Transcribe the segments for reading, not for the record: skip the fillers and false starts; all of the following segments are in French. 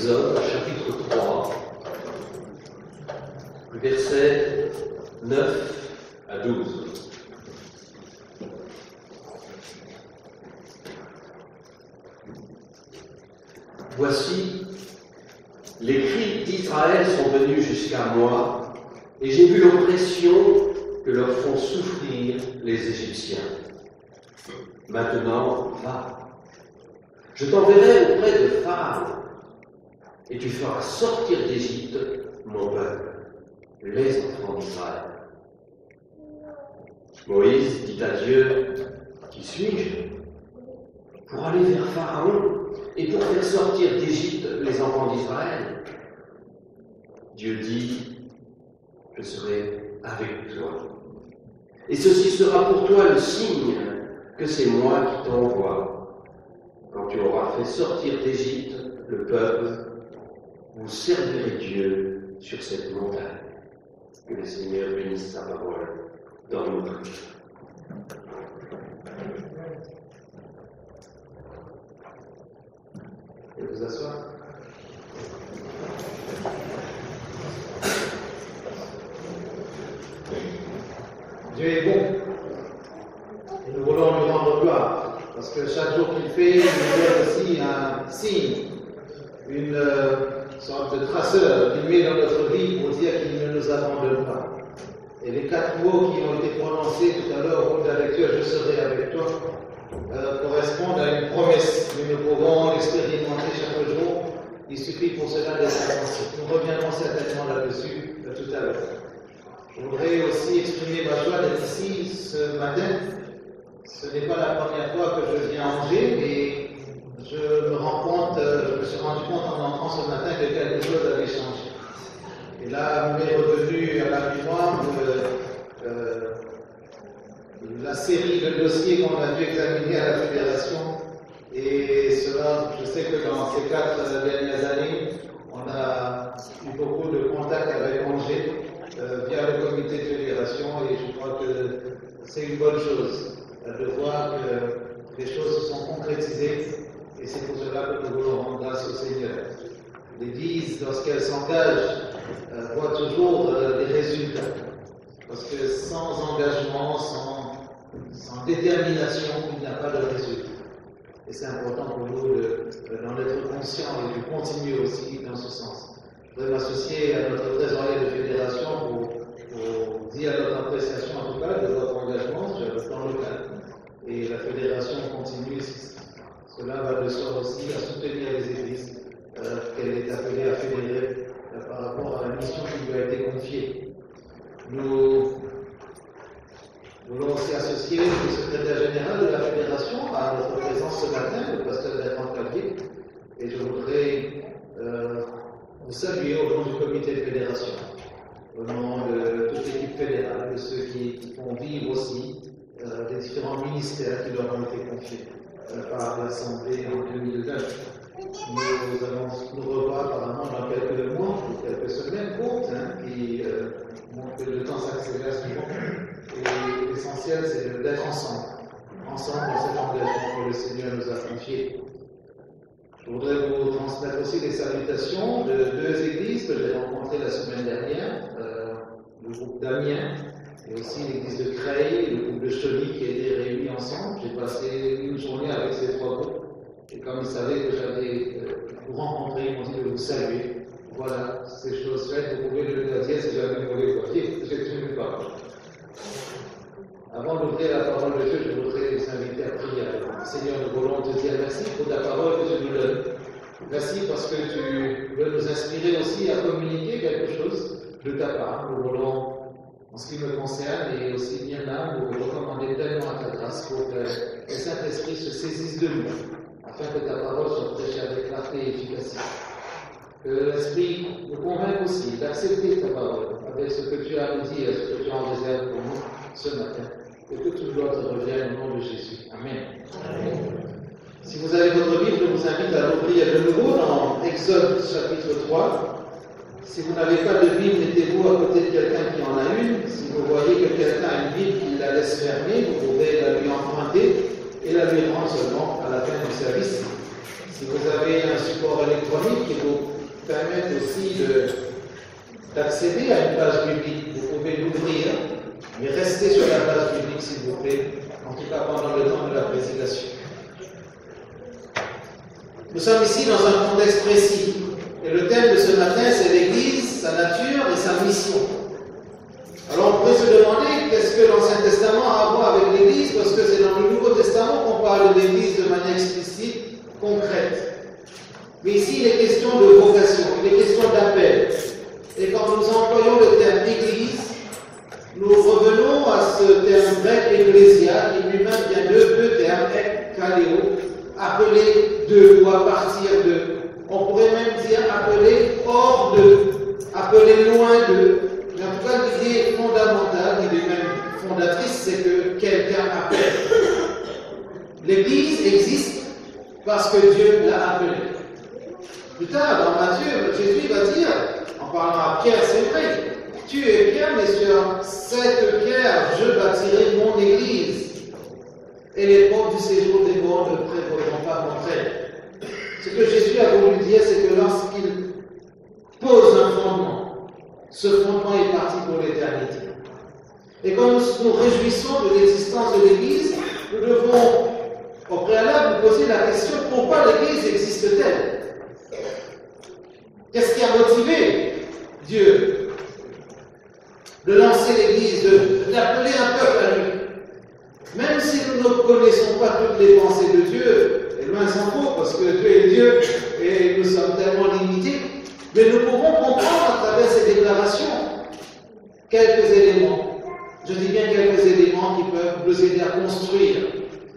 Exode, chapitre 3, versets 9 à 12. Voici, les cris d'Israël sont venus jusqu'à moi, et j'ai vu l'oppression que leur font souffrir les Égyptiens. Maintenant, va. Je t'enverrai auprès de Pharaon, et tu feras sortir d'Égypte mon peuple, les enfants d'Israël. Moïse dit à Dieu, qui suis-je pour aller vers Pharaon et pour faire sortir d'Égypte les enfants d'Israël? Dieu dit, je serai avec toi. Et ceci sera pour toi le signe que c'est moi qui t'envoie. Quand tu auras fait sortir d'Égypte le peuple, vous servirez Dieu sur cette montagne. Que le Seigneur bénisse sa parole dans notre vie. Et vous asseoir. Dieu est bon. Et nous voulons lui rendre gloire. Parce que chaque jour qu'il fait, il nous donne aussi un signe, une sorte de traceur qu'il met dans notre vie pour dire qu'il ne nous abandonne pas. Et les 4 mots qui ont été prononcés tout à l'heure au cours de la lecture, je serai avec toi, correspondent à une promesse. Nous pouvons l'expérimenter chaque jour. Il suffit pour cela d'être attentif. Nous reviendrons certainement là-dessus tout à l'heure. Je voudrais aussi exprimer ma joie d'être ici ce matin. Ce n'est pas la première fois que je viens à Angers, mais je me suis rendu compte en entrant ce matin que quelque chose avait changé. Et là, m'est revenu à la mémoire la série de dossiers qu'on a dû examiner à la Fédération. Et cela, je sais que dans ces 4 dernières années, on a eu beaucoup de contacts avec Angers via le comité de fédération, et je crois que c'est une bonne chose de voir que les choses se sont concrétisées, et c'est pour cela que nous voulons rendre grâce au Seigneur. L'Église, lorsqu'elle s'engage, voit toujours des résultats, parce que sans engagement, sans détermination, il n'y a pas de résultat. Et c'est important pour nous d'en être conscients et de continuer aussi dans ce sens. Je voudrais m'associer à notre trésorier de fédération pour dire notre appréciation en tout cas de votre engagement sur le plan local. Et la fédération continue, cela va de soi aussi à soutenir les églises qu'elle est appelée à fédérer par rapport à la mission qui lui a été confiée. Nous voulons aussi associer le secrétaire général de la fédération à notre présence ce matin, le pasteur Bertrand Clavier, et je voudrais vous saluer au nom du comité de fédération, au nom de toute l'équipe fédérale, de ceux qui font vivre aussi les différents ministères qui leur ont été confiés par l'Assemblée en 2020. Nous allons nous revoir apparemment dans quelques mois, quelques semaines courtes, qui montrent que le temps s'accélère souvent. Et l'essentiel, c'est d'être ensemble dans cet engagement que le Seigneur nous a confié. Je voudrais vous transmettre aussi des salutations de 2 églises que j'ai rencontrées la semaine dernière, le groupe d'Amiens et aussi l'église de Creil, le groupe de Chauny qui a été réunis ensemble. J'ai passé une journée avec ces 3 groupes. Et comme ils savaient que j'allais vous rencontrer, ils m'ont dit de vous saluer. Voilà, ces choses faites, vous pouvez le dire si jamais vous voulez voyer, j'ai tenu pas. Avant d'ouvrir la parole de Dieu, je voudrais vous inviter à prier. Seigneur, nous voulons te dire merci pour ta parole que tu nous donnes. Merci parce que tu veux nous inspirer aussi à communiquer quelque chose de ta part. Nous voulons, en ce qui me concerne, et aussi bien là, nous recommander pleinement à ta grâce pour que le Saint-Esprit se saisisse de nous, afin que ta parole soit prêchée avec clarté et efficacité. Que l'Esprit nous convainque aussi d'accepter ta parole avec ce que tu as à nous dire, ce que tu en réserves pour nous ce matin. Et que toute gloire te revienne au nom de Jésus. Amen. Amen. Si vous avez votre Bible, je vous invite à l'ouvrir de nouveau dans Exode chapitre 3. Si vous n'avez pas de Bible, mettez-vous à côté de quelqu'un qui en a une. Si vous voyez que quelqu'un a une Bible qui la laisse fermer, vous pouvez la lui emprunter et la lui rendre seulement à la fin du service. Si vous avez un support électronique et vous permettent aussi d'accéder à une page biblique. Vous pouvez l'ouvrir, mais restez sur la page biblique s'il vous plaît, en tout cas pendant le temps de la prédication. Nous sommes ici dans un contexte précis, et le thème de ce matin c'est l'Église, sa nature et sa mission. Alors on pourrait se demander qu'est-ce que l'Ancien Testament a à voir avec l'Église, parce que c'est dans le Nouveau Testament qu'on parle de l'Église de manière explicite, concrète. Mais ici il est question de vocation, il est question d'appel. Et quand nous employons le terme Église, nous revenons à ce terme grec ecclésia, qui lui-même vient de deux termes, ekkaleo, appelé de ou à partir de. On pourrait même dire appelé hors de, appelé loin de. Mais en tout cas, l'idée fondamentale, l'idée même fondatrice, c'est que quelqu'un appelle. L'Église existe parce que Dieu l'a appelé. Plus tard, dans Matthieu, Jésus va dire, en parlant à Pierre, c'est vrai, tu es Pierre, mais sur cette pierre, je bâtirai mon Église. Et les portes du séjour des morts ne prévaudront pas contre elle. Ce que Jésus a voulu dire, c'est que lorsqu'il pose un fondement, ce fondement est parti pour l'éternité. Et quand nous nous réjouissons de l'existence de l'Église, nous devons, au préalable, nous poser la question, pourquoi l'Église existe-t-elle? Qu'est-ce qui a motivé Dieu de lancer l'Église, d'appeler un peuple à lui? Même si nous ne connaissons pas toutes les pensées de Dieu, et loin s'en faut, parce que Dieu est Dieu et nous sommes tellement limités, mais nous pouvons comprendre à travers ces déclarations quelques éléments. Je dis bien quelques éléments qui peuvent nous aider à construire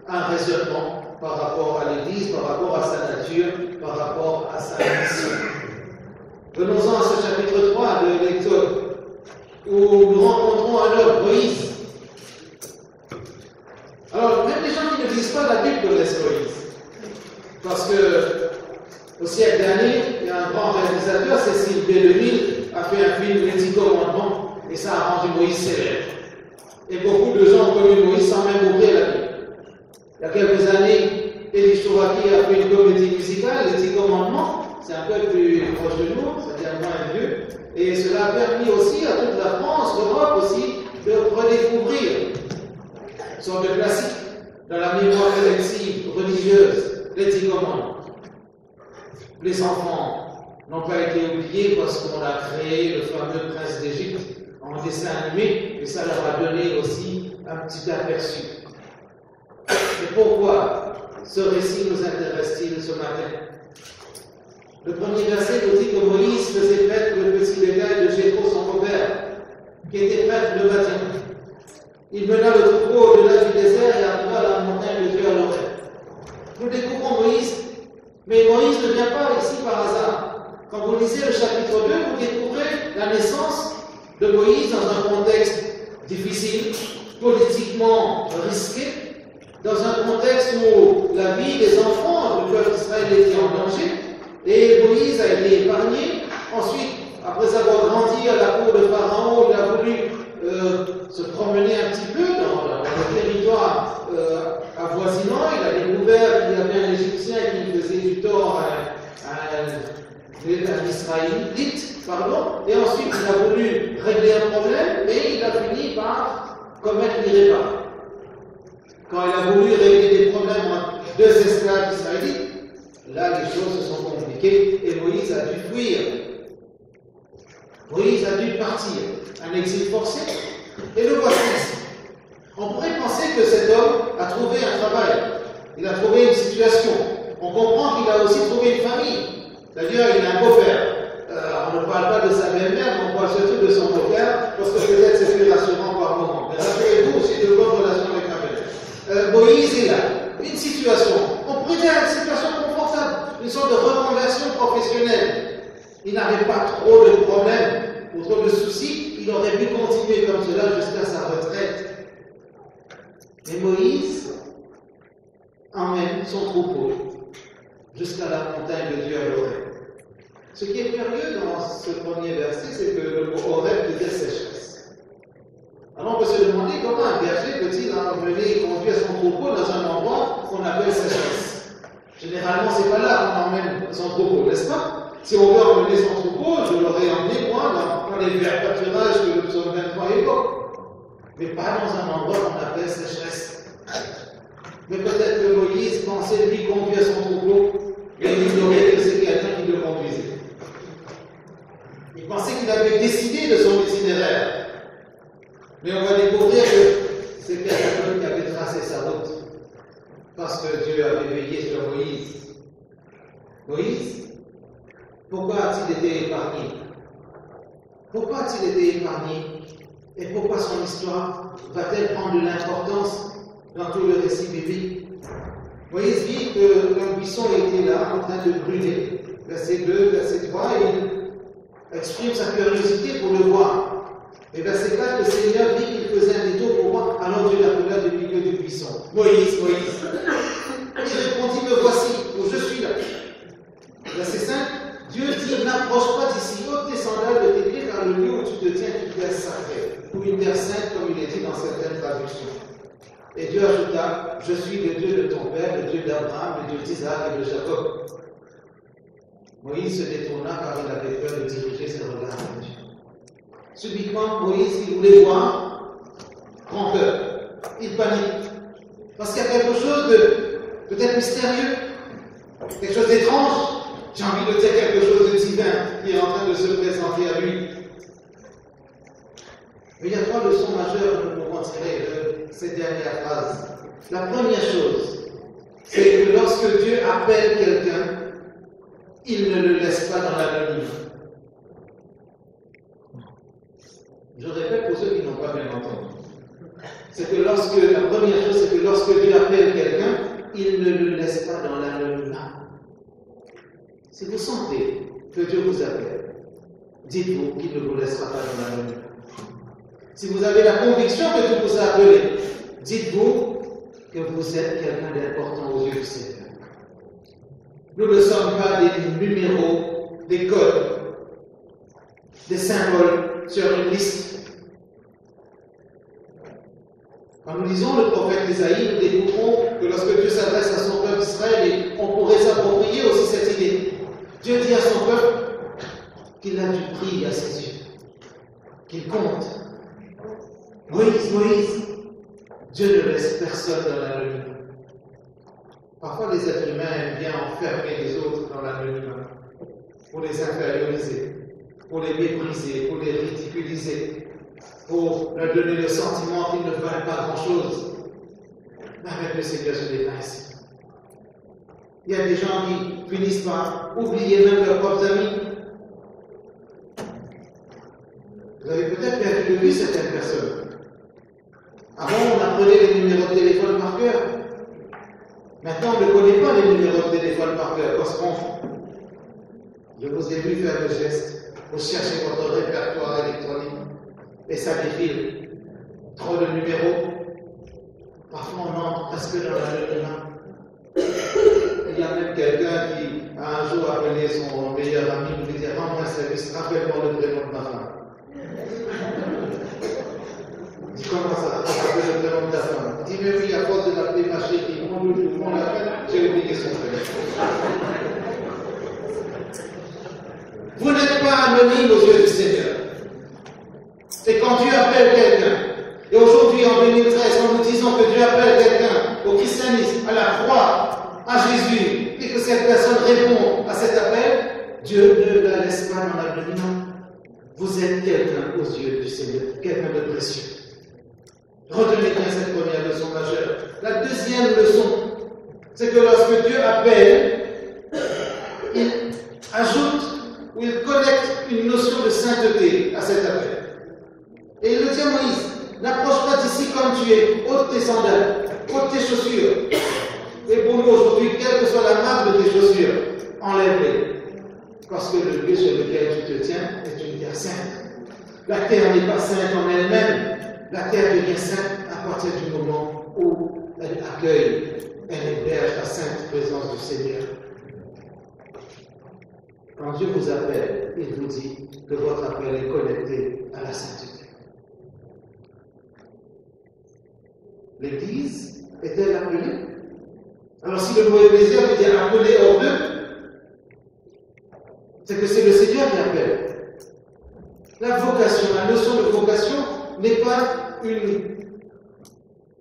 un raisonnement par rapport à l'Église, par rapport à sa nature, par rapport à sa mission. Venons-en à ce chapitre 3 de l'Exode, où nous rencontrons un homme, Moïse. Alors, même les gens qui ne lisent pas la Bible connaissent Moïse. Parce que, au siècle dernier, il y a un grand réalisateur, Cécile B. DeMille, a fait un film, Les 10 Commandements, et ça a rendu Moïse célèbre. Et beaucoup de gens ont connu Moïse sans même ouvrir la Bible. Il y a quelques années, Elie Chouraki a fait une comédie musicale, Les 10 Commandements. C'est un peu plus proche de nous, c'est-à-dire moins vieux. Et cela a permis aussi à toute la France, l'Europe aussi, de redécouvrir une sorte de classique dans la mémoire collective religieuse, les 10 commandements. Les enfants n'ont pas été oubliés parce qu'on a créé le fameux prince d'Égypte en dessin animé, et ça leur a donné aussi un petit aperçu. Et pourquoi ce récit nous intéresse-t-il ce matin? Le premier verset nous dit que Moïse faisait paître le petit bétail de Jéthro, son beau-père, qui était prêtre de Madian. Il mena le troupeau au-delà du désert et arriva à la montagne de Dieu à l'Oreb. Nous découvrons Moïse, mais Moïse ne vient pas ici par hasard. Quand vous lisez le chapitre 2, vous découvrez la naissance de Moïse dans un contexte difficile, politiquement risqué, dans un contexte où la vie des enfants du peuple d'Israël était en danger. Et Moïse a été épargné. Ensuite, après avoir grandi à la cour de Pharaon, il a voulu se promener un petit peu dans le territoire avoisinant. Il a découvert qu'il y avait un Égyptien qui faisait du tort à un Israélite. Et ensuite, il a voulu régler un problème, mais il a fini par commettre l'irréparable. Quand il a voulu régler des problèmes entre deux esclaves israélites, là, les choses se sont compliquées et Moïse a dû fuir. Moïse a dû partir, un exil forcé, et le voici ici. On pourrait penser que cet homme a trouvé un travail, il a trouvé une situation. On comprend qu'il a aussi trouvé une famille. D'ailleurs, il a un beau-père. On ne parle pas de sa belle-mère, mais on parle surtout de son beau-père, parce que peut-être c'est plus rassurant par moment. Mais rassurez-vous aussi de bonnes relations avec ma belle. Moïse est là. Une situation, on pourrait dire une situation confortable, une sorte de reconversion professionnelle. Il n'avait pas trop de problèmes ou trop de soucis, il aurait pu continuer comme cela jusqu'à sa retraite. Mais Moïse emmène son troupeau jusqu'à la montagne de Dieu à l'Oreb. Ce qui est curieux dans ce premier verset, c'est que le mot Oreb veut dire sécheresse. Alors on peut se demander comment un berger peut-il emmener, conduire son troupeau dans un endroit qu'on appelle sécheresse. Généralement, c'est pas là qu'on emmène son troupeau, n'est-ce pas? Si on veut emmener son troupeau, je l'aurais emmené moi dans les verts pâturages que le psaume 23 évoque. Mais pas dans un endroit qu'on appelle sécheresse. Mais peut-être que Moïse pensait lui conduire son troupeau et il ignorait que c'est quelqu'un qui le conduisait. Il pensait qu'il avait décidé de son itinéraire. Mais on va découvrir que c'est quelqu'un qui avait tracé sa route. Parce que Dieu avait veillé sur Moïse. Moïse, pourquoi a-t-il été épargné? Pourquoi a-t-il été épargné? Et pourquoi son histoire va-t-elle prendre de l'importance dans tout le récit biblique? Moïse dit qu'un buisson était là en train de brûler. Verset 2, verset 3, il exprime sa curiosité pour le voir. Et verset 4, le Seigneur dit qu'il faisait un détour pour voir, alors Dieu l'appela du milieu du buisson. Moïse, Moïse. Il répondit, me voici, je suis là. Verset 5, Dieu dit, n'approche pas d'ici, ôte tes sandales de tes pieds, car le lieu où tu te tiens est une terre sacrée, ou une terre sainte, comme il est dit dans certaines traductions. Et Dieu ajouta, je suis le Dieu de ton père, le Dieu d'Abraham, le Dieu d'Isaac et de Jacob. Moïse se détourna car il avait peur de diriger ses regards vers Dieu. Subitement, Moïse, il voulait voir, prend peur, il panique. Parce qu'il y a quelque chose de peut-être mystérieux, quelque chose d'étrange. J'ai envie de dire quelque chose de divin qui est en train de se présenter à lui. Mais il y a 3 leçons majeures que nous pouvons tirer de ces dernières phrases. La première chose, c'est que lorsque Dieu appelle quelqu'un, il ne le laisse pas dans l'anonymat. Je répète pour ceux qui n'ont pas bien entendu. C'est que la première chose, c'est que lorsque Dieu appelle quelqu'un, il ne le laisse pas dans l'anonymat. Si vous sentez que Dieu vous appelle, dites-vous qu'il ne vous laissera pas dans l'anonymat. Si vous avez la conviction que Dieu vous a appelé, dites-vous que vous êtes quelqu'un d'important aux yeux du Seigneur. Nous ne sommes pas des numéros, des codes, des symboles sur une liste. Quand nous lisons le prophète Isaïe, nous découvrons que lorsque Dieu s'adresse à son peuple d'Israël, on pourrait s'approprier aussi cette idée. Dieu dit à son peuple qu'il a du prix à ses yeux, qu'il compte. Moïse, Moïse, Dieu ne laisse personne dans l'anonymat. Parfois, les êtres humains aiment bien enfermer les autres dans l'anonymat, pour les inférioriser, pour les mépriser, pour les ridiculiser, pour leur donner le sentiment qu'ils ne valent pas grand-chose. Mais avec le Seigneur, ce n'est pas ainsi. Il y a des gens qui finissent par oublier même leurs propres amis. Vous avez peut-être perdu de vue certaines personnes. Avant, on apprenait les numéros de téléphone par cœur. Maintenant, on ne connaît pas les numéros de téléphone par cœur. On se confond. Je vous ai vu faire le geste. Vous cherchez votre répertoire électronique. Et ça défile. Trop de numéros. Parfois, on entre presque dans l'anonymat. Il y a même quelqu'un qui a un jour appelé son meilleur ami pour lui dire « Rends-moi un service, rappelle-moi le prénom de ma femme. » Il dit « Comment ça, rappelle le prénom de ta femme ?» Il dit « Mais oui, à force de l'appeler ma chérie, on l'appelle, j'ai oublié son prénom. » Vous n'êtes pas anonyme aux yeux du Seigneur. Et quand Dieu appelle quelqu'un, et aujourd'hui en 2013, en nous disant que Dieu appelle quelqu'un au christianisme, à la croix, à Jésus, et que cette personne répond à cet appel, Dieu ne la laisse pas dans l'anonymat. Vous êtes quelqu'un aux yeux du Seigneur, quelqu'un de précieux. Retenez bien cette première leçon majeure. La deuxième leçon, c'est que lorsque Dieu appelle, il ajoute ou il connecte une notion de sainteté à cet appel. Et il le dit à Moïse, n'approche pas d'ici comme tu es, ôte tes sandales, ôte tes chaussures. Et pour nous aujourd'hui, quelle que soit la marque de tes chaussures, enlève-les. Parce que le lieu sur lequel tu te tiens est une terre sainte. La terre n'est pas sainte en elle-même. La terre devient sainte à partir du moment où elle accueille, elle héberge la sainte présence du Seigneur. Quand Dieu vous appelle, il vous dit que votre appel est connecté à la sainteté. L'Église est-elle appelée? Alors si le mot ecclésia veut dire appelé hors d'eux, C'est que c'est le Seigneur qui appelle. La vocation, la notion de vocation n'est pas une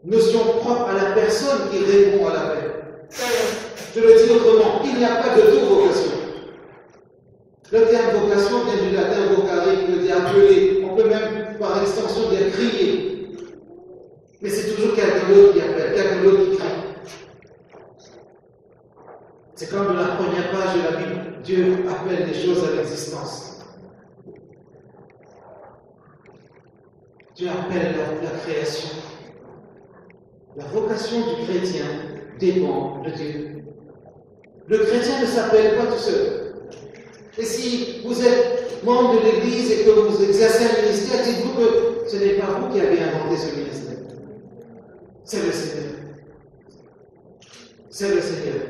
notion propre à la personne qui répond à l'appel. Je le dis autrement, il n'y a pas de deux vocations. Le terme vocation vient du latin vocare qui veut dire appeler. On peut même, par extension, dire crier. Mais c'est toujours quelqu'un d'autre qui appelle, quelqu'un d'autre qui crie. C'est comme dans la première page de la Bible, Dieu appelle les choses à l'existence. Dieu appelle la création. La vocation du chrétien dépend de Dieu. Le chrétien ne s'appelle pas tout seul. Et si vous êtes membre de l'Église et que vous exercez un ministère, dites-vous que ce n'est pas vous qui avez inventé ce ministère. C'est le Seigneur. C'est le Seigneur.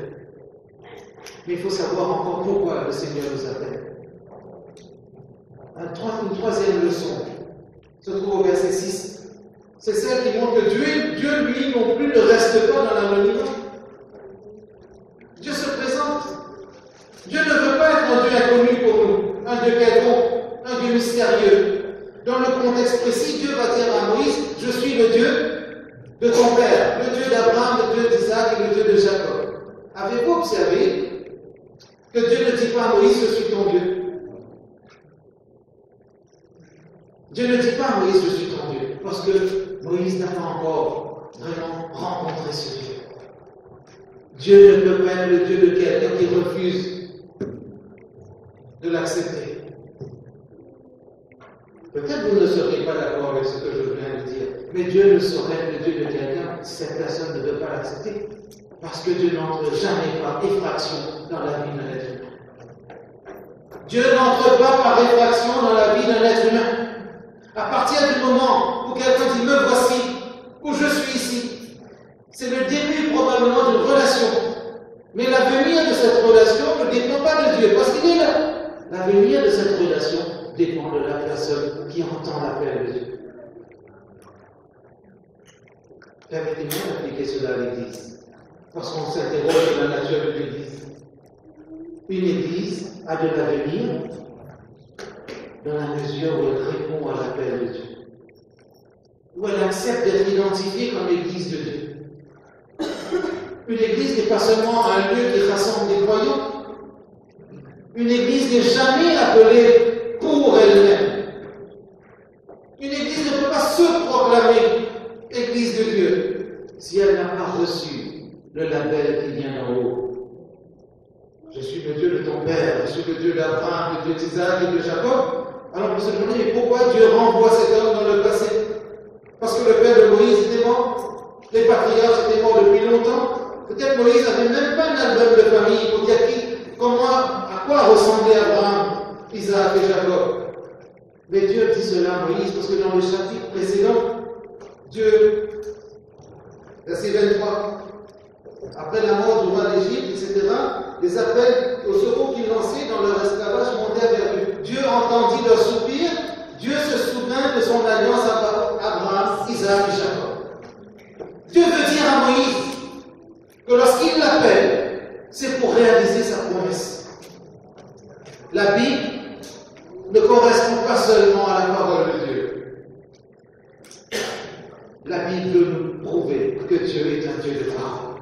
Mais il faut savoir encore pourquoi le Seigneur nous appelle. Une troisième leçon se trouve au verset 6. C'est celle qui montre que Dieu, lui, non plus, ne reste pas dans l'anonymat. Dieu se présente. Dieu ne veut pas être un Dieu inconnu pour nous, un Dieu quelconque, un Dieu mystérieux. Dans le contexte précis, Dieu va dire à Moïse, je suis le Dieu de ton père, le Dieu d'Abraham, le Dieu d'Isaac et le Dieu de Jacob. Avez-vous observé que Dieu ne dit pas à Moïse, je suis ton Dieu? Dieu ne dit pas à Moïse, je suis ton Dieu, parce que Moïse n'a pas encore vraiment rencontré ce Dieu. Dieu ne peut pas être le Dieu de quelqu'un qui refuse de l'accepter. Peut-être vous ne serez pas d'accord avec ce que je viens de dire, mais Dieu ne saurait être le Dieu de quelqu'un si cette personne ne veut pas l'accepter. Parce que Dieu n'entre jamais par effraction dans la vie d'un être humain. Dieu n'entre pas par effraction dans la vie d'un être humain. À partir du moment où quelqu'un dit « me voici » ou « je suis ici », c'est le début probablement d'une relation. Mais l'avenir de cette relation ne dépend pas de Dieu, parce qu'il est là. L'avenir de cette relation dépend de la personne qui entend l'appel de Dieu. Permettez-moi d'appliquer cela à l'Église, parce qu'on s'interroge sur la nature de l'Église. Une Église a de l'avenir dans la mesure où elle répond à l'appel de Dieu, où elle accepte d'être identifiée comme l'Église de Dieu. Une Église n'est pas seulement un lieu qui rassemble des croyants. Une Église n'est jamais appelée pour elle-même. Une Église ne peut pas se proclamer Église de Dieu si elle n'a pas reçu le label qui vient d'en haut. Je suis le Dieu de ton père, je suis le Dieu d'Abraham, le Dieu d'Isaac et de Jacob. Alors on se demande, mais pourquoi Dieu renvoie cet homme dans le passé? Parce que le père de Moïse était mort, les patriarches étaient morts depuis longtemps. Peut-être Moïse n'avait même pas un album de famille pour dire à quoi ressemblaient Abraham, Isaac et Jacob. Mais Dieu dit cela à Moïse parce que dans le chapitre précédent, Dieu, verset 23, après la mort du roi d'Égypte, etc., les appels au secours qu'ils lançaient dans leur esclavage montèrent vers lui. Dieu entendit leur soupir, Dieu se souvint de son alliance avec Abraham, Isaac et Jacob. Dieu veut dire à Moïse que lorsqu'il l'appelle, c'est pour réaliser sa promesse. La Bible ne correspond pas seulement à la parole de Dieu. La Bible veut nous prouver que Dieu est un Dieu de parole.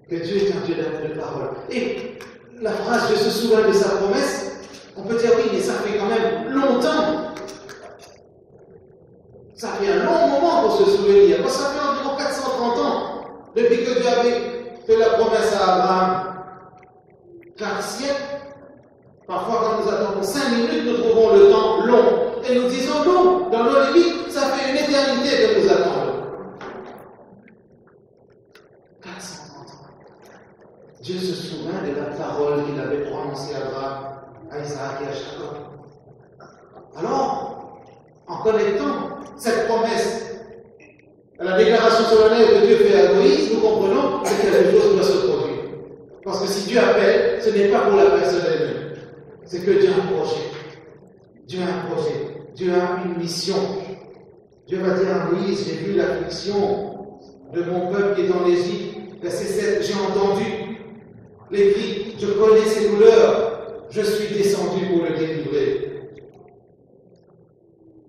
Que Dieu est un Dieu de parole. Et la phrase « Je se souviens de sa promesse », on peut dire oui, mais ça fait quand même longtemps. Ça fait un long moment pour se souvenir. Moi, ça fait environ 430 ans depuis que Dieu avait fait la promesse à Abraham. 4 siècles. Parfois, quand nous attendons 5 minutes, nous trouvons le temps long. Et nous disons non, dans nos limites, ça fait une éternité que nous attendons. 430 ans. Dieu se souvient de la parole qu'il avait prononcée à Abraham, à Isaac et à Jacob. Alors, en connectant cette promesse à la déclaration solennelle que Dieu fait à Moïse, nous comprenons que quelque chose doit se produire. Parce que si Dieu appelle, ce n'est pas pour la personne elle-même. C'est que Dieu a un projet. Dieu a un projet. Dieu a une mission. Dieu va dire à Moïse, j'ai vu l'affliction de mon peuple qui est en Égypte. Verset 7, j'ai entendu les cris je connais ses douleurs, je suis descendu pour le délivrer.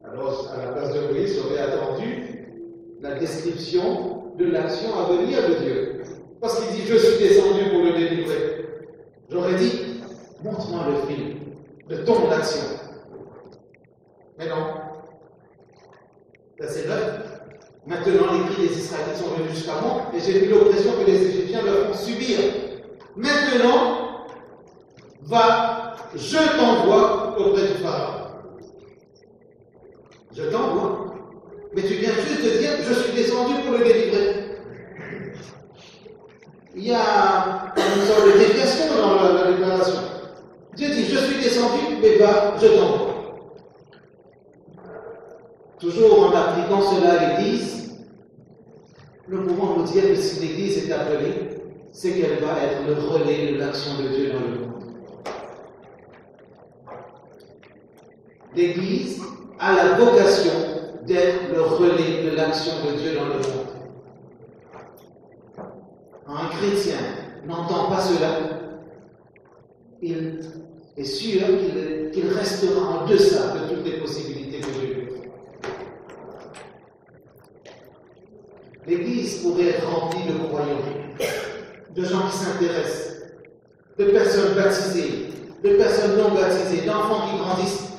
Alors, à la place de Moïse, j'aurais attendu la description de l'action à venir de Dieu. Parce qu'il dit, je suis descendu pour le délivrer. J'aurais dit, montre-moi le film de ton action. Mais non. C'est vrai. Maintenant, les cris des Israélites sont venus jusqu'à moi et j'ai vu l'oppression que les Égyptiens leur font subir. Maintenant, va, je t'envoie auprès du Pharaon. Je t'envoie. Mais tu viens juste de dire, je suis descendu pour le délivrer. Il y a une sorte de déviation dans la déclaration. Dieu dit, je suis descendu, mais va, je t'envoie. Toujours en appliquant cela à l'Église, nous pouvons nous dire que si l'Église est appelée, c'est qu'elle va être le relais de l'action de Dieu dans le monde. L'Église a la vocation d'être le relais de l'action de Dieu dans le monde. Un chrétien n'entend pas cela, il est sûr qu'il restera en deçà de toutes les possibilités que Dieu lui offre. L'Église pourrait être remplie de croyants, de gens qui s'intéressent, de personnes baptisées, de personnes non baptisées, d'enfants qui grandissent.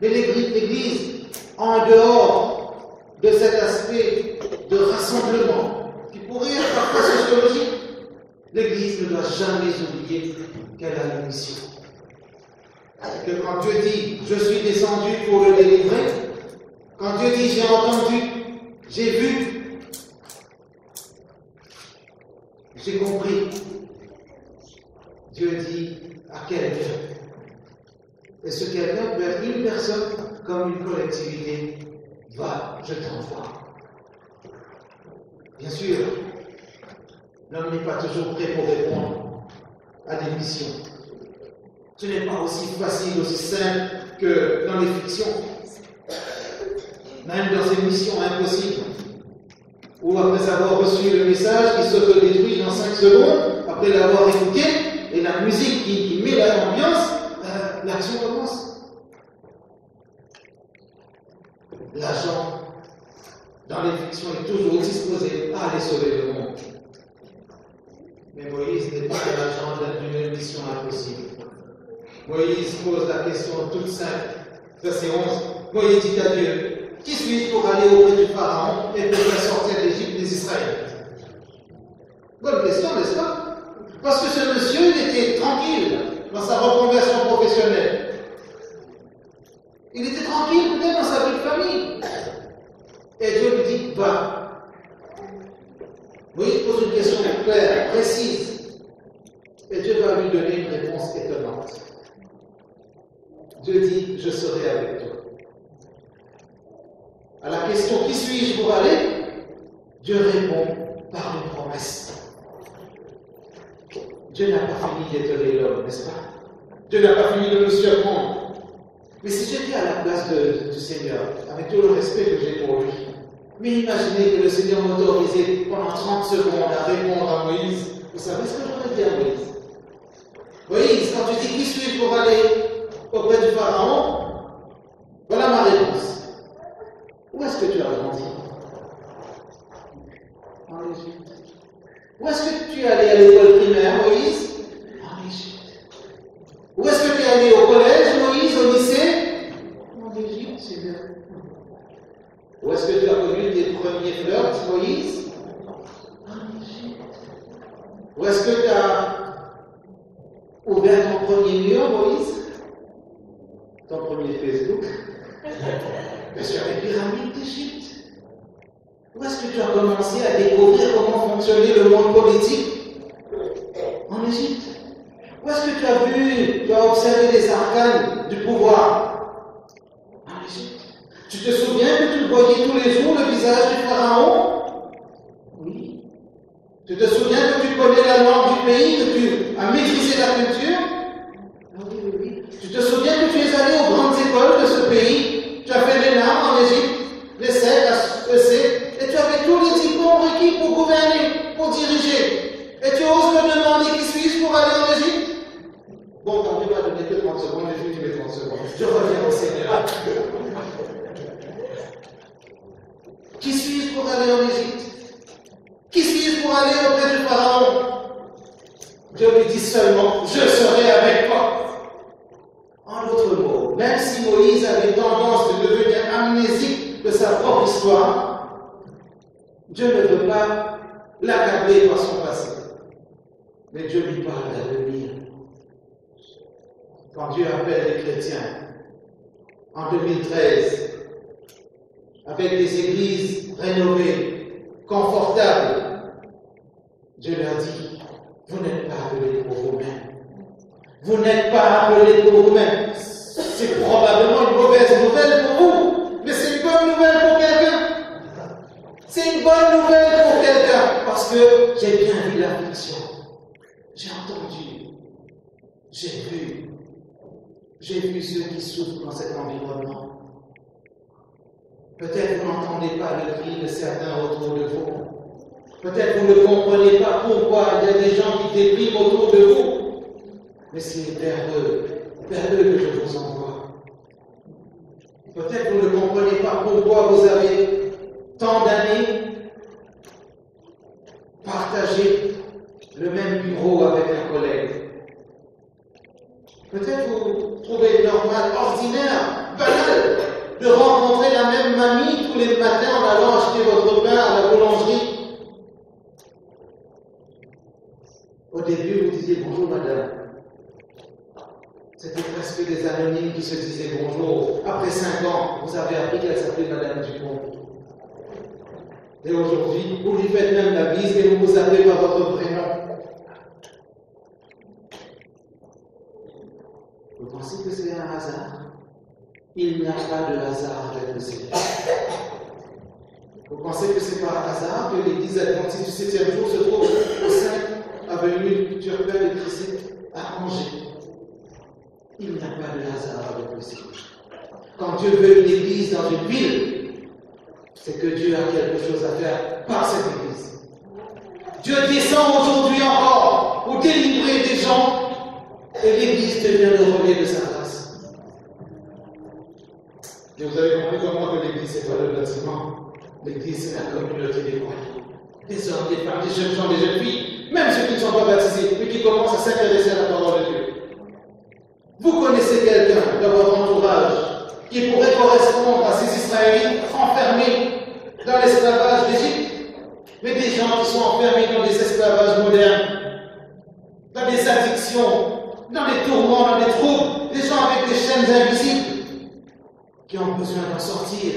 Mais l'Église, en dehors de cet aspect de rassemblement, qui pourrait être parfois sociologique, l'Église ne doit jamais oublier qu'elle a une mission. Que quand Dieu dit « je suis descendu pour le délivrer », quand Dieu dit « j'ai entendu, j'ai vu, j'ai compris », Dieu dit à quelqu'un. Et ce quelqu'un peut être une personne comme une collectivité. Va, je t'envoie. Bien sûr, l'homme n'est pas toujours prêt pour répondre à des missions. Ce n'est pas aussi facile, aussi simple que dans les fictions. Même dans ces missions impossibles, où après avoir reçu le message, il s'autodétruit dans 5 secondes, après l'avoir écouté, et la musique qui met l'ambiance, l'action commence. L'agent, dans les fictions, est toujours disposé à aller sauver le monde. Mais Moïse n'est pas l'agent d'une mission impossible. Moïse pose la question toute simple. Verset 11. Moïse dit à Dieu, qui suis-je pour aller auprès du Pharaon et pour faire sortir d'Égypte les Israélites? Bonne question, n'est-ce pas? Parce que ce monsieur, il était tranquille dans sa reconversion professionnelle. Il était tranquille peut-être dans sa vie de famille. Et Dieu lui dit, va. Moïse pose une question claire, précise. Et Dieu va lui donner une réponse étonnante. Dieu dit, je serai avec toi. À la question, qui suis-je pour aller? Dieu répond par une promesse. Dieu n'a pas fini d'étonner l'homme, n'est-ce pas? Dieu n'a pas fini de nous surprendre. Mais si j'étais à la place du Seigneur, avec tout le respect que j'ai pour lui, mais imaginez que le Seigneur m'autorisait pendant 30 secondes à répondre à Moïse. Vous savez ce que j'aurais dit à Moïse? Moïse, quand tu dis qui suis-je pour aller auprès du Pharaon, voilà ma réponse. Où est-ce que tu as grandi? En Égypte. Où est-ce que tu es allé à l'école primaire, Moïse? En Égypte. Où est-ce que tu es allé au collège, Moïse, au lycée? En Égypte, Seigneur. Où est-ce que tu as connu tes premiers flirts, Moïse? En Égypte. Où est-ce que tu as ouvert ton premier mur, Moïse? Ton premier Facebook? Bien sûr, les pyramides d'Égypte. Où est-ce que tu as commencé à découvrir comment fonctionnait le monde politique? En Égypte. Où est-ce que tu as observé les arcanes du pouvoir? En Égypte. Tu te souviens que tu voyais tous les jours le visage du Pharaon? Oui. Tu te souviens que tu connais la langue du pays, que tu as maîtrisé la culture? Oui. Tu te souviens que tu es allé aux grandes écoles de ce pays? Tu as fait l'ENA en Égypte, l'ESSEC, l'ESSEC, et tu avais tous les diplômes requis pour gouverner, pour diriger. Et tu oses me demander qui suis-je pour aller en Égypte? bon, Dieu m'a donné que 30 secondes, et je lui dis mes 30 secondes. Je reviens au Seigneur. Qui suis-je pour aller en Égypte? Qui suis-je pour aller auprès du Pharaon? Dieu lui dit seulement, je serai avec toi. En d'autres mots, même si Moïse avait tendance de devenir amnésique de sa propre histoire, Dieu ne veut pas l'accabler par son passé. Mais Dieu lui parle d'avenir. Quand Dieu appelle les chrétiens, en 2013, avec des églises rénovées, confortables, Dieu leur dit, vous n'êtes pas appelés pour vous-même. Vous n'êtes pas appelés pour vous-même. C'est probablement une mauvaise nouvelle pour vous, mais c'est une bonne nouvelle pour quelqu'un. C'est une bonne nouvelle pour quelqu'un, parce que j'ai bien vu l'affliction. J'ai entendu, j'ai vu ceux qui souffrent dans cet environnement. Peut-être vous n'entendez pas le cri de certains autour de vous. Peut-être vous ne comprenez pas pourquoi il y a des gens qui dépriment autour de vous. Mais c'est vers eux que je vous envoie. Peut-être vous ne comprenez pas pourquoi vous avez tant d'années partagé le même bureau avec un collègue. Peut-être vous trouvez normal, ordinaire, banal, de rencontrer la même mamie tous les matins en allant acheter votre pain à la boulangerie. Au début, vous disiez bonjour madame. C'était presque des anonymes qui se disaient bonjour. Après 5 ans, vous avez appris qu'elle s'appelait Madame Dupont. Et aujourd'hui, vous lui faites même la bise et vous vous appelez par votre prénom. Vous pensez que c'est un hasard? Il n'y a pas de hasard avec le Seigneur. Vous pensez que c'est par hasard que l'église adventiste du 7e jour se trouve au 5 avenue Turpin et Christ à Angers? Il n'y a pas de hasard avec le Seigneur. Quand Dieu veut une église dans une ville, c'est que Dieu a quelque chose à faire par cette église. Dieu descend aujourd'hui encore pour délivrer des gens et l'église devient le relais de sa grâce. Et vous avez compris comment que l'église, c'est pas le bâtiment. L'église, c'est la communauté des croyants. Des hommes, des femmes, des jeunes gens, des jeunes filles, même ceux qui ne sont pas baptisés, mais qui commencent à s'intéresser à la parole de Dieu. Vous connaissez quelqu'un dans votre entourage qui pourrait correspondre à ces Israélites enfermés dans l'esclavage d'Égypte, mais des gens qui sont enfermés dans des esclavages modernes, dans des addictions, dans des tourments, dans des troubles, des gens avec des chaînes invisibles, qui ont besoin d'en sortir.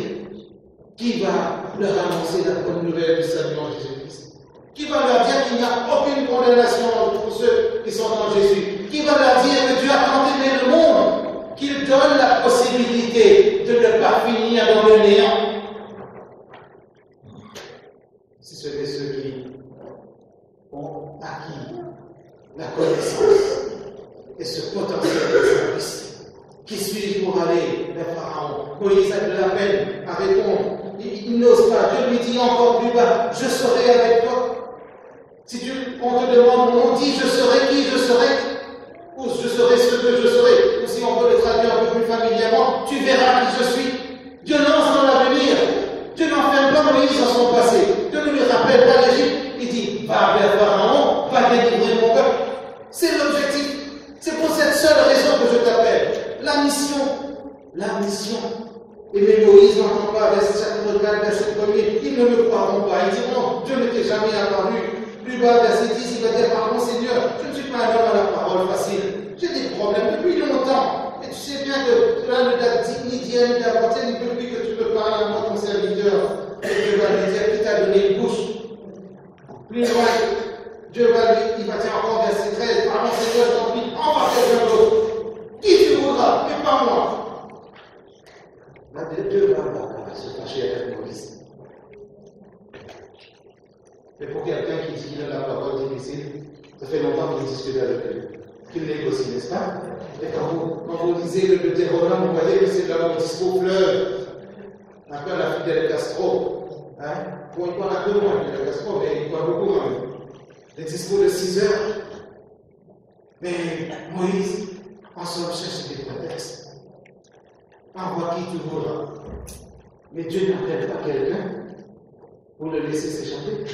Qui va leur annoncer la bonne nouvelle du salut en Jésus-Christ? Qui va leur dire qu'il n'y a aucune condamnation pour ceux qui sont en Jésus? Qui va leur dire que Dieu a tant aimé le monde qu'il donne la possibilité de ne pas finir dans le néant? Si ce n'est ceux qui ont acquis la connaissance et ce potentiel de service. Qui suis-je pour aller vers Pharaon? Moïse a de la peine à répondre. Il n'ose pas. Dieu lui dit encore plus bas, je serai avec toi. Si on te demande mon nom, dis je serai qui je serai, ou je serai ce que je serai, ou si on veut le traduire un peu plus familièrement, tu verras qui je suis. Dieu lance dans l'avenir. Dieu n'enferme pas Moïse dans son passé. Dieu ne lui rappelle pas l'Égypte. Il dit, va vers Pharaon, va délivrer mon peuple. C'est l'objectif. C'est pour cette seule raison que je t'appelle. La mission. Et mais Moïse n'entend pas verset 4, verset 1er. Ils ne me croiront pas. Ils diront, Dieu ne t'est jamais apparu. Plus bas, verset 10, il va dire, pardon Seigneur, je ne suis pas un homme à la parole facile. J'ai des problèmes depuis longtemps. Et tu sais bien que cela ne date ni d'hier ni d'avant-hier, ni depuis que tu me parles à moi, ton serviteur. Et Dieu va lui dire, qui t'a donné une bouche. Plus loin, Dieu va lui, il va dire encore verset 13, pardon Seigneur, je t'en prie, envoie quelqu'un d'autre. Qui tu voudras, mais pas moi. Là, Dieu va se fâcher avec Moïse. Mais pour quelqu'un qui dit qu'il a la parole difficile, ça fait longtemps qu'il discute avec lui, qu'il négocie, n'est-ce pas? Et quand vous lisez le Deutéronome, vous voyez que c'est là où le discours fleuve, un peu à la Fidel Castro. Hein? Bon, il parle un peu moins Fidel Castro, mais il parle beaucoup même. Les discours de 6 heures. Mais Moïse, En somme, cherche des prétextes. Envoie qui tu voudras. Mais Dieu n'appelle pas quelqu'un pour le laisser s'échapper.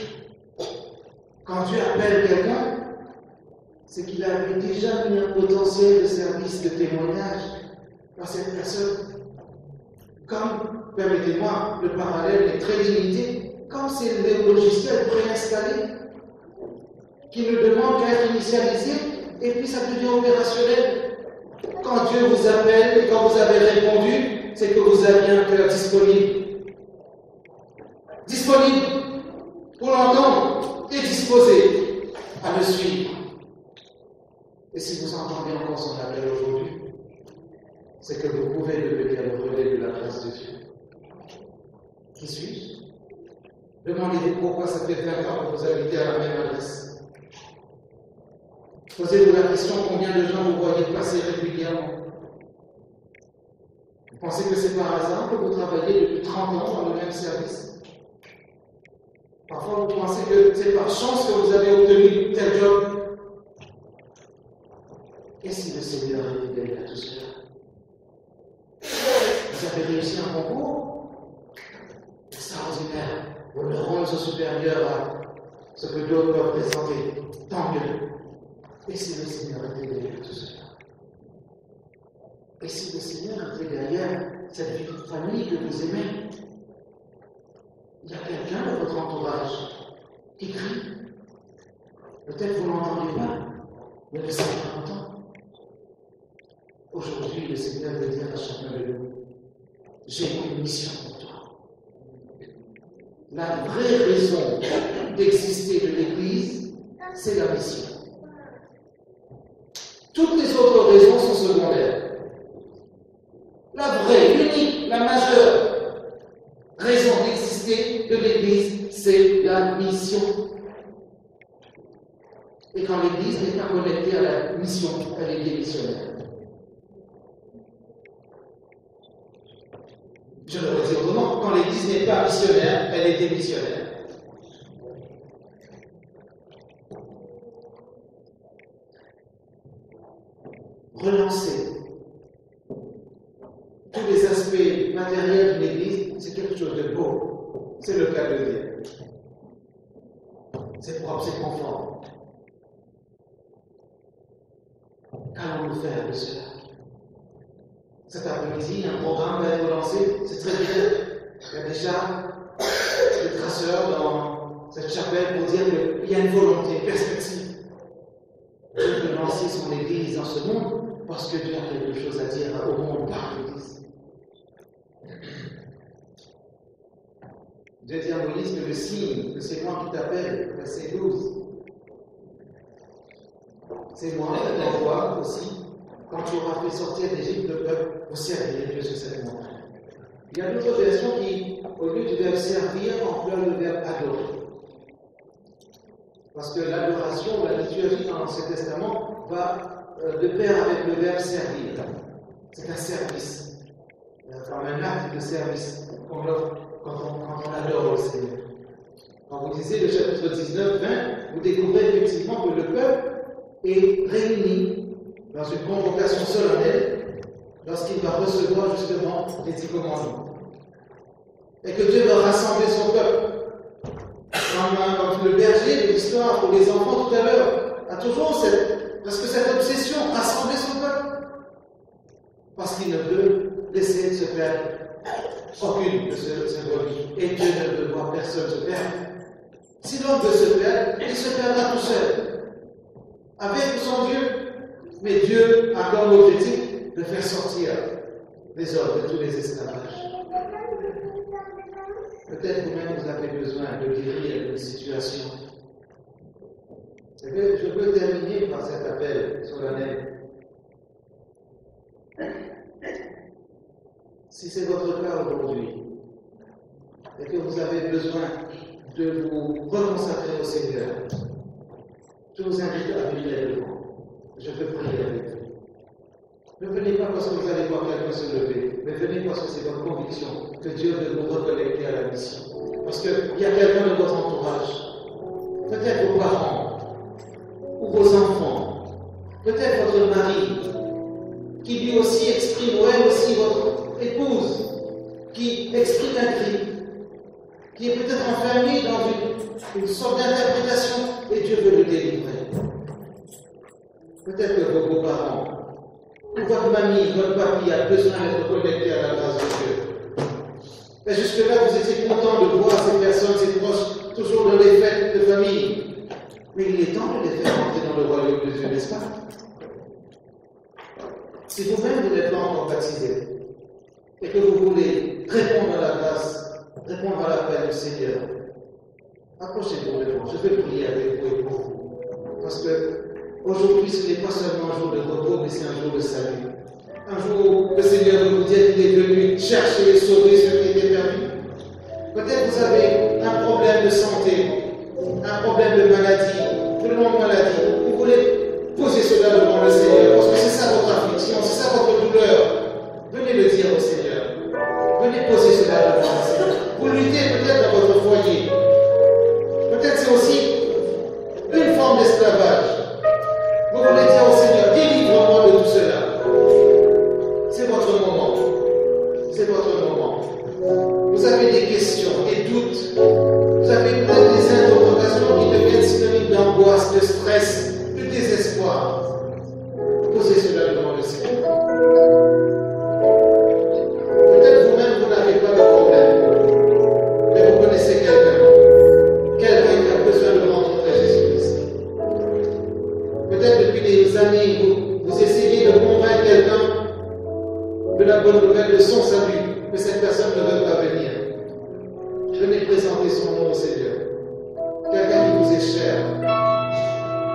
Quand Dieu appelle quelqu'un, c'est qu'il a déjà mis un potentiel de service, de témoignage dans cette personne. Comme, permettez-moi, le parallèle est très limité, comme c'est le logiciel préinstallé qui ne demande qu'à être initialisé et puis ça devient opérationnel. Quand Dieu vous appelle et quand vous avez répondu, c'est que vous aviez un cœur disponible. Disponible pour l'entendre et disposé à le suivre. Et si vous entendez encore son appel aujourd'hui, c'est que vous pouvez devenir le relais de la grâce de Dieu. Qui suis-je? Demandez-vous pourquoi ça fait 20 ans que vous habitez à la même adresse. Posez-vous la question combien de gens vous voyez passer régulièrement. Vous pensez que c'est par hasard que vous travaillez depuis 30 ans dans le même service? Parfois vous pensez que c'est par chance que vous avez obtenu tel job. Et si le Seigneur est fidèle à tout cela? Vous avez réussi un concours? Extraordinaire. Vous le rendez au supérieur à ce que d'autres peuvent présenter. Tant mieux. Et si le Seigneur était derrière tout cela? Et si le Seigneur était derrière cette vie de famille que vous aimez? Il y a quelqu'un dans votre entourage qui crie. Peut-être vous n'entendez pas, mais le Seigneur entend. Aujourd'hui, le Seigneur veut dire à chacun de nous, j'ai une mission pour toi. La vraie raison d'exister de l'Église, c'est la mission. Toutes les autres raisons sont secondaires. La vraie, l'unique, la majeure raison d'exister de l'Église, c'est la mission. Et quand l'Église n'est pas connectée à la mission, elle est démissionnaire. Je le redis autrement, quand l'Église n'est pas missionnaire, elle est démissionnaire. Relancer tous les aspects matériels d'une Église, c'est quelque chose de beau. C'est le cas de Dieu. C'est propre, c'est conforme. Qu'allons-nous faire de cela? Cet après-midi, un programme va être lancé, c'est très bien. Il y a déjà des traceurs dans cette chapelle pour dire qu'il y a une volonté, une perspective. Dieu veut lancer son Église dans ce monde parce que Dieu a quelque chose à dire au monde par l'Église. Dieu dit à Moïse que le signe que c'est moi qui t'appelle, verset 12. C'est moi qui t'envoie aussi. Quand tu auras fait sortir d'Égypte le peuple, vous servirez Dieu sur cette montagne. Il y a d'autres versions qui, au lieu du verbe servir, emploient le verbe adorer. Parce que l'adoration, la liturgie dans l'Ancien Testament va de pair avec le verbe servir. C'est un service. Comme un acte de service qu'on offre quand on adore le Seigneur. Quand vous lisez le chapitre 19, 20, vous découvrez effectivement que le peuple est réuni dans une convocation solennelle lorsqu'il va recevoir justement les 10 commandements. Et que Dieu va rassembler son peuple. Comme le berger de l'histoire pour les enfants tout à l'heure a toujours cette obsession, rassembler son peuple. Parce qu'il ne veut laisser se perdre aucune de ses brebis. Et Dieu ne veut voir personne se perdre. Si l'homme veut se perdre, il se perdra tout seul. Avec son Dieu. Mais Dieu a comme objectif de faire sortir les hommes de tous les esclavages. Peut-être vous-même vous avez besoin de guérir une situation. Je peux terminer par cet appel solennel. Si c'est votre cas aujourd'hui, et que vous avez besoin de vous reconsacrer au Seigneur, je vous invite à venir devant. Je veux prier avec vous. Ne venez pas parce que vous allez voir quelqu'un se lever, mais venez parce que c'est votre conviction que Dieu veut vous reconnecter à la mission. Parce qu'il y a quelqu'un de votre entourage, peut-être vos parents, ou vos enfants, peut-être votre mari, qui lui aussi exprime, ou elle aussi, votre épouse, qui exprime un cri, qui est peut-être enfermé dans une sorte d'interprétation, et Dieu veut le délivrer. Peut-être que vos beaux-parents, ou votre mamie, votre papy a besoin d'être connecté à la grâce de Dieu. Mais jusque-là, vous étiez content de voir ces personnes, ces proches, toujours dans les fêtes de famille. Mais il est temps de les faire entrer dans le royaume de Dieu, n'est-ce pas? Si vous-même vous n'êtes pas encore baptisé, et que vous voulez répondre à la grâce, répondre à l'appel du Seigneur, approchez-vous devant. Je vais prier avec vous et pour vous. Parce que aujourd'hui, ce n'est pas seulement un jour de repos, mais c'est un jour de salut. Un jour où le Seigneur vous dit qu'il est venu chercher et sauver ceux qui étaient perdus. Peut-être vous avez un problème de santé, un problème de maladie, de longue maladie. Vous voulez poser cela devant le Seigneur, parce que c'est ça votre affliction, c'est ça votre douleur. Venez le dire au Seigneur. Venez poser cela devant le Seigneur. Vous luttez peut-être dans votre foyer. Peut-être c'est aussi une forme d'esclavage. Vous voulez dire au Seigneur, délivre-moi de tout cela. C'est votre moment. C'est votre moment. Vous avez des questions, des doutes. Vous avez peut-être des interrogations qui deviennent synonymes d'angoisse, de stress, de désespoir. Posez cela devant le Seigneur. Peut-être vous-même, vous n'avez pas de problème. Mais vous connaissez quelqu'un. Quelqu'un qui a besoin de rencontrer Jésus-Christ. Peut-être depuis des années, vous essayez de convaincre quelqu'un de la bonne nouvelle de son salut, mais cette personne ne veut pas venir. Venez présenter son nom au Seigneur. Quelqu'un qui vous est cher.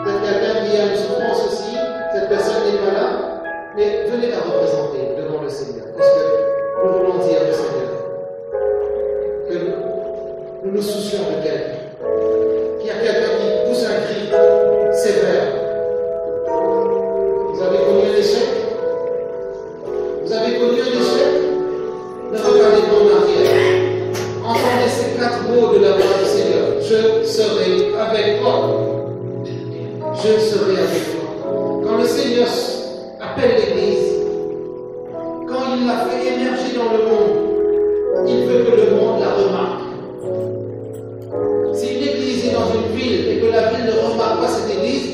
Peut-être quelqu'un qui a une souffrance aussi, cette personne n'est pas là, mais venez la représenter devant le Seigneur. Parce que nous voulons dire au Seigneur que nous nous soucions de quelqu'un. Qu'il y a quelqu'un qui pousse un cri sévère. Vous avez connu un échec? Vous avez connu un échec? Ne regardez pas en arrière. Entendez ces 4 mots de la voix du Seigneur. Je serai avec toi. Je serai avec toi. Quand le Seigneur appelle l'Église, quand il l'a fait émerger dans le monde, il veut que le monde la remarque. Si une Église est dans une ville et que la ville ne remarque pas cette Église,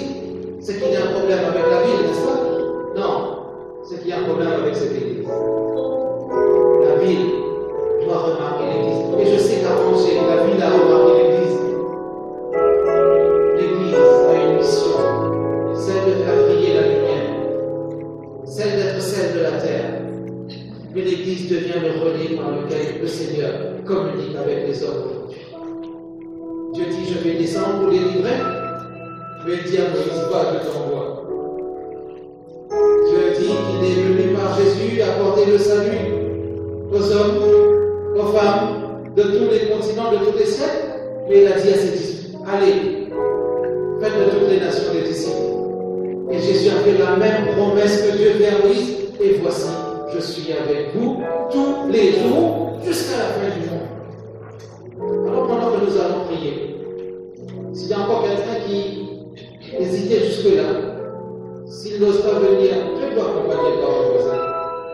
c'est qu'il y a un problème avec la ville, n'est-ce pas? Non, c'est qu'il y a un problème avec cette Église. La ville doit remarquer l'Église. Et je sais qu'à Angers, la ville a remarqué l'Église. L'Église a une mission, celle de faire briller la lumière, celle d'être celle de la terre. Mais l'Église devient le relais par lequel le Seigneur communique avec les hommes aujourd'hui. Dieu dit, je vais descendre pour les livrer. Mais il dit à Moïse, va, je t'envoie. Dieu dit qu'il est venu par Jésus apporter le salut aux hommes, aux femmes, de tous les continents, de tous les siècles. Mais il a dit à ses disciples, allez, faites de toutes les nations des disciples. Et Jésus a fait la même promesse que Dieu fait à Moïse. Et voici, je suis avec vous tous les jours jusqu'à la fin du monde. Alors pendant que nous allons prier, s'il y a encore quelqu'un qui hésitait jusque-là, s'il n'ose pas venir, je dois accompagner par un voisin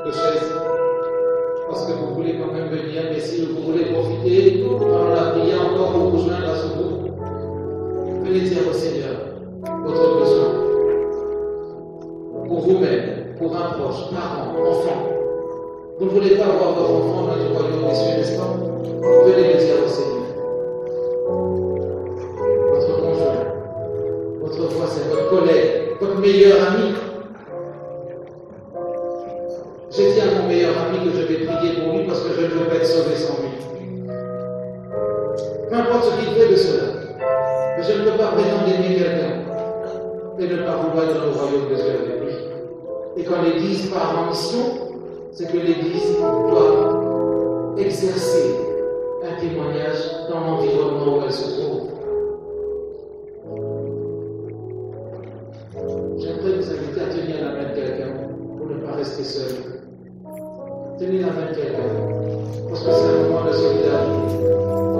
de chaise. Parce que vous voulez quand même venir, mais si vous voulez profiter, pendant la prière encore pour vous joindre à ce groupe, venez dire au Seigneur votre besoin. Pour vous-même, pour un proche, parent, enfant. Vous ne voulez pas voir votre enfant dans le royaume des cieux, n'est-ce pas? Venez le dire au Seigneur. Votre conjoint, votre voisin, votre collègue, votre meilleur ami. J'ai dit à mon meilleur ami que je vais prier pour lui parce que je ne veux pas être sauvé sans lui. Peu importe ce qu'il fait de cela, mais je ne peux pas prétendre aimer quelqu'un et ne pas vouloir dans le royaume de Dieu avec lui. Et quand l'Église part en mission, c'est que l'Église doit exercer un témoignage dans l'environnement où elle se trouve. J'aimerais vous inviter à tenir la main de quelqu'un pour ne pas rester seul. Tenez la main de quelqu'un, parce que c'est un moment de solidarité.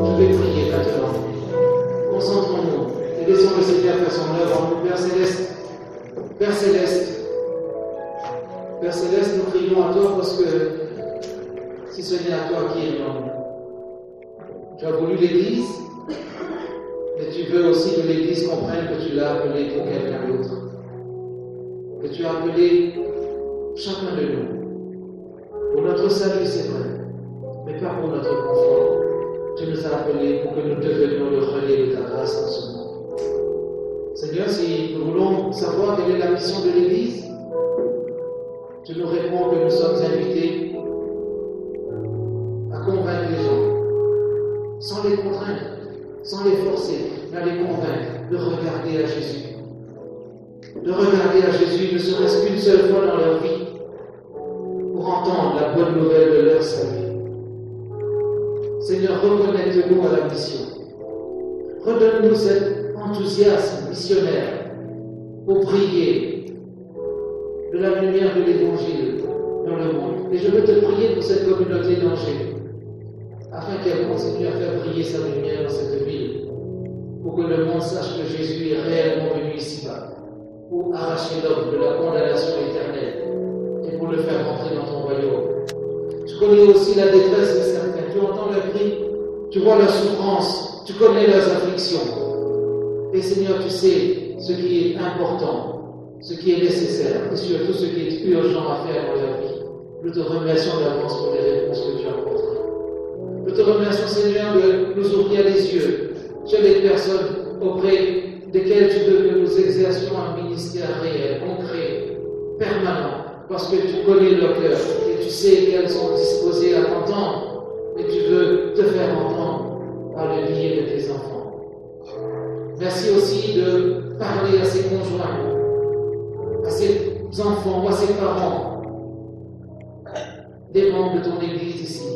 Je vais prier maintenant. Concentrons-nous et laissons le Seigneur faire son œuvre en nous. Père Céleste, Père Céleste, nous crions à toi parce que si ce n'est à toi qui est l'homme, tu as voulu l'Église, mais tu veux aussi que l'Église comprenne que tu l'as appelée pour quelqu'un d'autre. Que tu as appelé chacun de nous. Pour notre salut, c'est vrai, mais pas pour notre confort. Tu nous as appelés pour que nous devenions le relais de ta grâce en ce monde. Seigneur, si nous voulons savoir quelle est la mission de l'Église, tu nous réponds que nous sommes invités à convaincre les gens, sans les contraindre, sans les forcer, mais à les convaincre de regarder à Jésus. De regarder à Jésus, ne serait-ce qu'une seule fois dans leur vie, pour entendre la bonne nouvelle de leur salut. Seigneur, reconnecte-nous à la mission. Redonne-nous cet enthousiasme missionnaire pour briller de la lumière de l'Évangile dans le monde. Et je veux te prier pour cette communauté d'Angers, afin qu'elle continue à faire briller sa lumière dans cette ville, pour que le monde sache que Jésus est réellement venu ici-bas, pour arracher l'homme de la condamnation éternelle et pour le faire rentrer dans ton royaume. Tu connais aussi la détresse de certains, tu entends leurs cris, tu vois leur souffrance, tu connais leurs afflictions. Et Seigneur, tu sais ce qui est important, ce qui est nécessaire, et surtout ce qui est urgent à faire dans leur vie. Nous te remercions d'avance pour les réponses que tu apporteras. Nous te remercions, Seigneur, de nous ouvrir les yeux chez les personnes auprès desquelles tu veux que nous exercions un ministère réel, concret, permanent, parce que tu connais leur cœur et tu sais qu'elles sont disposées à t'entendre et tu veux te faire entendre par le biais de tes enfants. Merci aussi de parler à ses conjoints, à ses enfants ou à ses parents, des membres de ton Église ici.